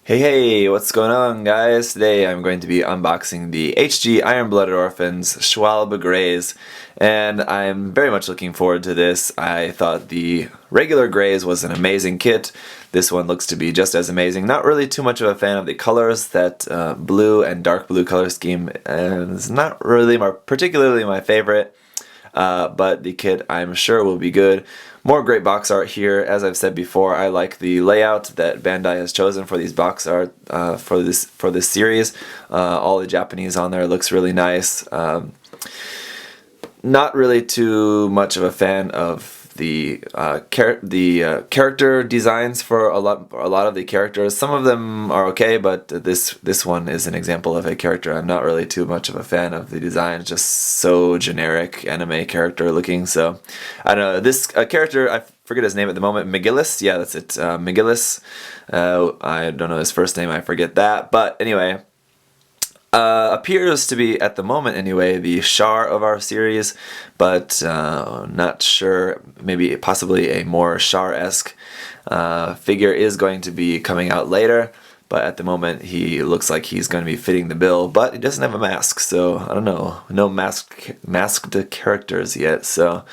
Hey, what's going on, guys? Today I'm going to be unboxing the HG Iron-Blooded Orphans Schwalbe Graze, and I'm very much looking forward to this. I thought the regular Graze was an amazing kit. This one looks to be just as amazing. Not really too much of a fan of the colors. That blue and dark blue color scheme is not really particularly my favorite. But the kit I'm sure will be good. More great box art here. As I've said before, I like the layout that Bandai has chosen for these box art for this series. All the Japanese on there looks really nice. Not really too much of a fan of the character designs for a lot of the characters. Some of them are okay, but this one is an example of a character I'm not really too much of a fan of. The design is just so generic anime character looking. So I don't know, this character, I forget his name at the moment. McGillis, yeah, that's it. McGillis. I don't know his first name. I forget that. But anyway. Appears to be, at the moment anyway, the Char of our series, but not sure, maybe possibly a more Char-esque figure is going to be coming out later, but at the moment he looks like he's going to be fitting the bill, but he doesn't have a mask, so I don't know, no masked characters yet, so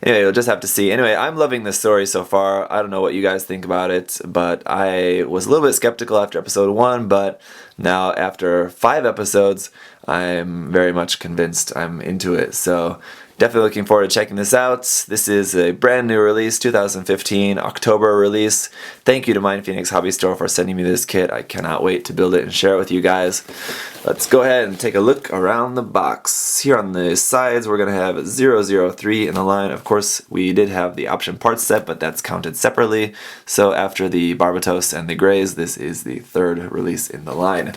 anyway, we'll just have to see. Anyway, I'm loving this story so far. I don't know what you guys think about it, but I was a little bit skeptical after episode 1, but now after 5 episodes, I'm very much convinced. I'm into it, so definitely looking forward to checking this out. This is a brand new release, 2015 October release. Thank you to MindFenix Hobby Store for sending me this kit. I cannot wait to build it and share it with you guys. Let's go ahead and take a look around the box. Here on the sides we're going to have 003 in the line. Of course, we did have the option parts set, but that's counted separately. So after the Barbatos and the Graze, this is the third release in the line.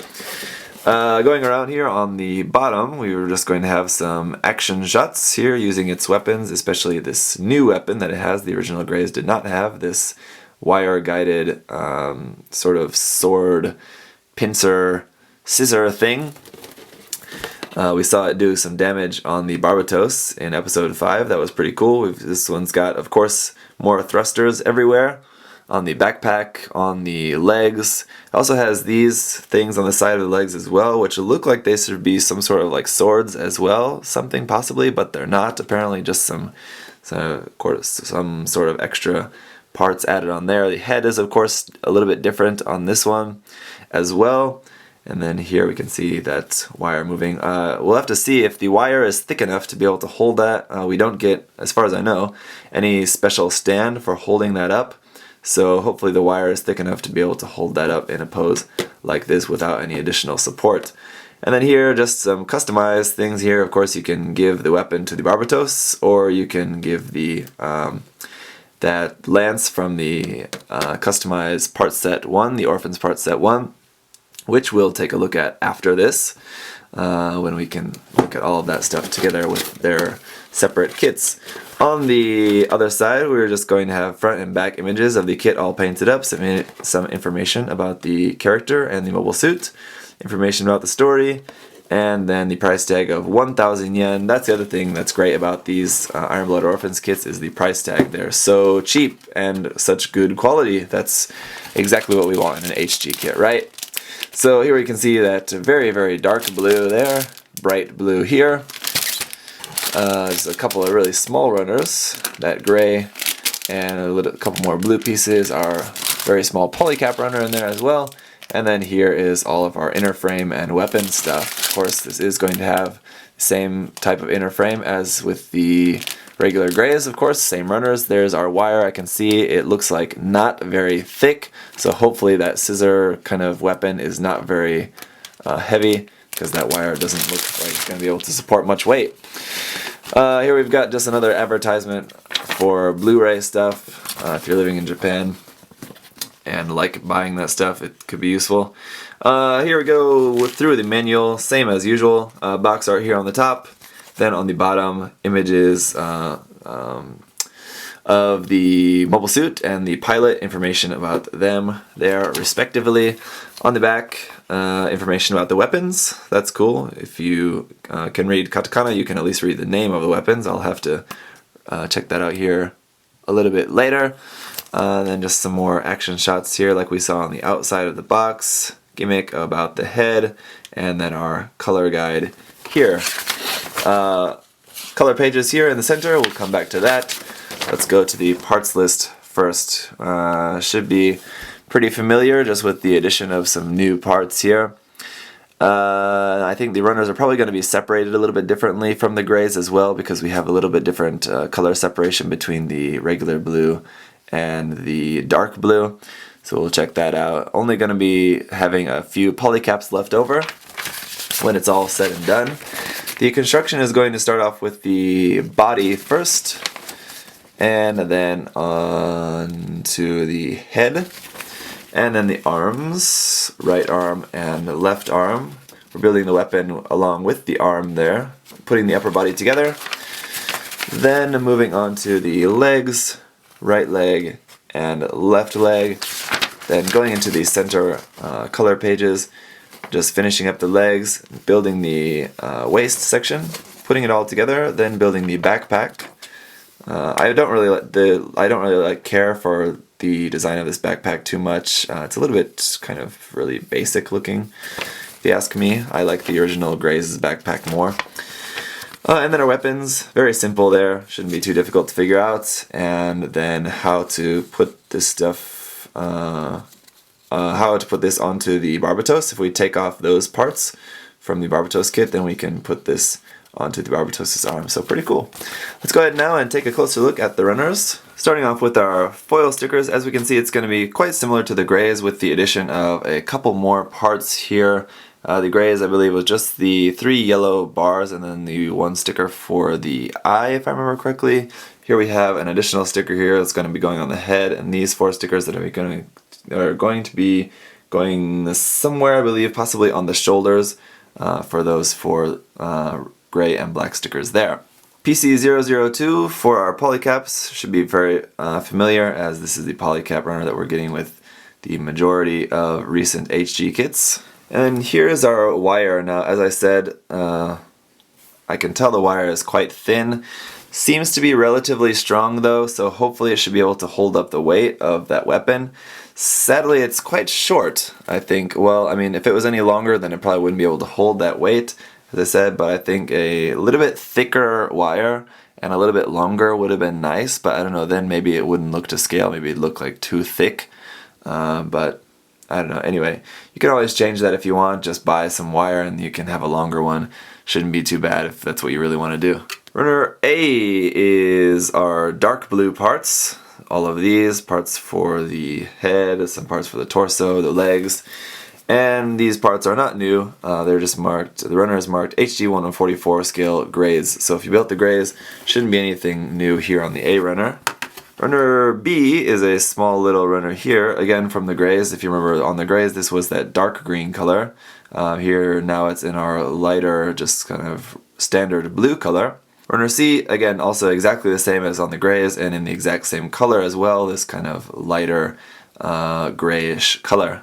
Going around here on the bottom, we were just going to have some action shots here using its weapons, especially this new weapon that it has. The original Graze did not have this wire-guided sort of sword, pincer, scissor thing. We saw it do some damage on the Barbatos in episode 5. That was pretty cool. This one's got, of course, more thrusters everywhere. On the backpack, on the legs. It also has these things on the side of the legs as well, which look like they should be some sort of like swords as well, something possibly, but they're not. Apparently just some sort of extra parts added on there. The head is, of course, a little bit different on this one as well. And then here we can see that wire moving. We'll have to see if the wire is thick enough to be able to hold that. We don't get, as far as I know, any special stand for holding that up. So hopefully the wire is thick enough to be able to hold that up in a pose like this without any additional support. And then here, just some customized things here. Of course, you can give the weapon to the Barbatos, or you can give the that lance from the customized part set 1, the Orphans part set 1, which we'll take a look at after this, when we can look at all of that stuff together with their separate kits. On the other side, we're just going to have front and back images of the kit all painted up, some information about the character and the mobile suit, information about the story, and then the price tag of 1,000 yen. That's the other thing that's great about these Iron-Blooded Orphans kits is the price tag. They're so cheap and such good quality. That's exactly what we want in an HG kit, right? So here we can see that very, very dark blue there, bright blue here. There's a couple of really small runners. That gray and a couple more blue pieces, our very small polycap runner in there as well. And then here is all of our inner frame and weapon stuff. Of course, this is going to have the same type of inner frame as with the regular Graze, of course, same runners. There's our wire. I can see it looks like not very thick, so hopefully that scissor kind of weapon is not very heavy, because that wire doesn't look like it's going to be able to support much weight. Here we've got just another advertisement for Blu-ray stuff. If you're living in Japan and like buying that stuff, it could be useful. Here we go through the manual, same as usual. Box art here on the top. Then on the bottom, images of the mobile suit and the pilot, information about them there respectively. On the back, information about the weapons. That's cool. If you can read katakana, you can at least read the name of the weapons. I'll have to check that out here a little bit later. Then just some more action shots here like we saw on the outside of the box, gimmick about the head, and then our color guide here. Color pages here in the center, we'll come back to that. Let's go to the parts list first. Should be pretty familiar just with the addition of some new parts here. I think the runners are probably going to be separated a little bit differently from the grays as well, because we have a little bit different color separation between the regular blue and the dark blue. So we'll check that out. Only going to be having a few polycaps left over when it's all said and done. The construction is going to start off with the body first, and then on to the head, and then the arms, right arm and left arm. We're building the weapon along with the arm there, putting the upper body together. Then moving on to the legs, right leg and left leg. Then going into the center color pages, just finishing up the legs, building the waist section, putting it all together, then building the backpack. I don't really care for the design of this backpack too much. It's a little bit kind of really basic looking, if you ask me. I like the original Graze's backpack more. And then our weapons, very simple there, shouldn't be too difficult to figure out. And then how to put this stuff, how to put this onto the Barbatos. If we take off those parts from the Barbatos kit, then we can put this onto the Barbatos's arm. So pretty cool. Let's go ahead now and take a closer look at the runners. Starting off with our foil stickers, as we can see it's going to be quite similar to the Graze with the addition of a couple more parts here. The Graze, I believe, was just the 3 yellow bars and then the 1 sticker for the eye, if I remember correctly. Here we have an additional sticker here that's going to be going on the head, and these 4 stickers that are going to be going somewhere, I believe, possibly on the shoulders for those 4 gray and black stickers there. PC002 for our polycaps should be very familiar, as this is the polycap runner that we're getting with the majority of recent HG kits. And here is our wire. Now, as I said, I can tell the wire is quite thin. Seems to be relatively strong though, so hopefully it should be able to hold up the weight of that weapon. Sadly, it's quite short, I think. Well, I mean, if it was any longer, then it probably wouldn't be able to hold that weight, as I said, but I think a little bit thicker wire and a little bit longer would have been nice, but I don't know, then maybe it wouldn't look to scale, maybe it'd look like too thick, but I don't know. Anyway, you can always change that if you want, just buy some wire and you can have a longer one. Shouldn't be too bad if that's what you really want to do. Runner A is our dark blue parts. All of these parts for the head, some parts for the torso, the legs. And these parts are not new, they're just marked, the runner is marked HG 1/44 scale Graze. So if you built the Graze, shouldn't be anything new here on the A runner. Runner B is a small little runner here, again from the Graze. If you remember on the Graze, this was that dark green color. Here now it's in our lighter, just kind of standard blue color. Runner C, again, also exactly the same as on the Graze and in the exact same color as well, this kind of lighter grayish color.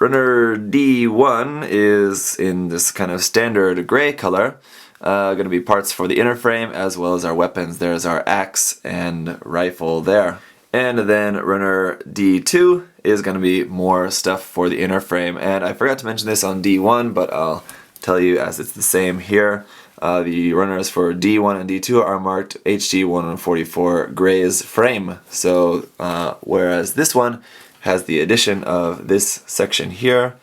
Runner D1 is in this kind of standard gray color. Going to be parts for the inner frame as well as our weapons. There's our axe and rifle there. And then runner D2 is going to be more stuff for the inner frame. And I forgot to mention this on D1, but I'll tell you as it's the same here. The runners for D1 and D2 are marked HG 1/44 Graze frame. So whereas this one has the addition of this section here,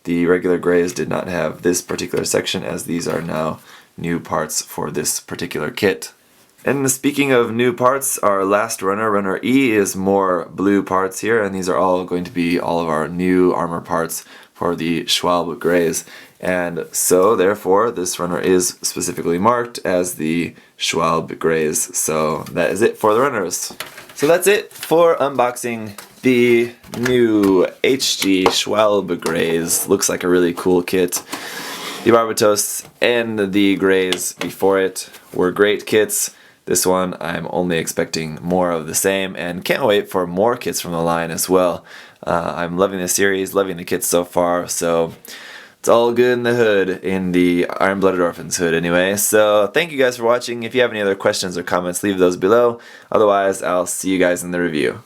the regular Graze did not have this particular section, as these are now new parts for this particular kit. And speaking of new parts, our last runner, runner E, is more blue parts here, and these are all going to be all of our new armor parts for the Schwalbe Graze. And so therefore this runner is specifically marked as the Schwalbe Graze. So that is it for the runners. So that's it for unboxing the new HG Schwalbe Graze. Looks like a really cool kit. The Barbatos and the Graze before it were great kits. This one I'm only expecting more of the same, and can't wait for more kits from the line as well. I'm loving the series, loving the kits so far, so it's all good in the hood, in the Iron-Blooded Orphans hood anyway. So thank you guys for watching. If you have any other questions or comments, leave those below. Otherwise, I'll see you guys in the review.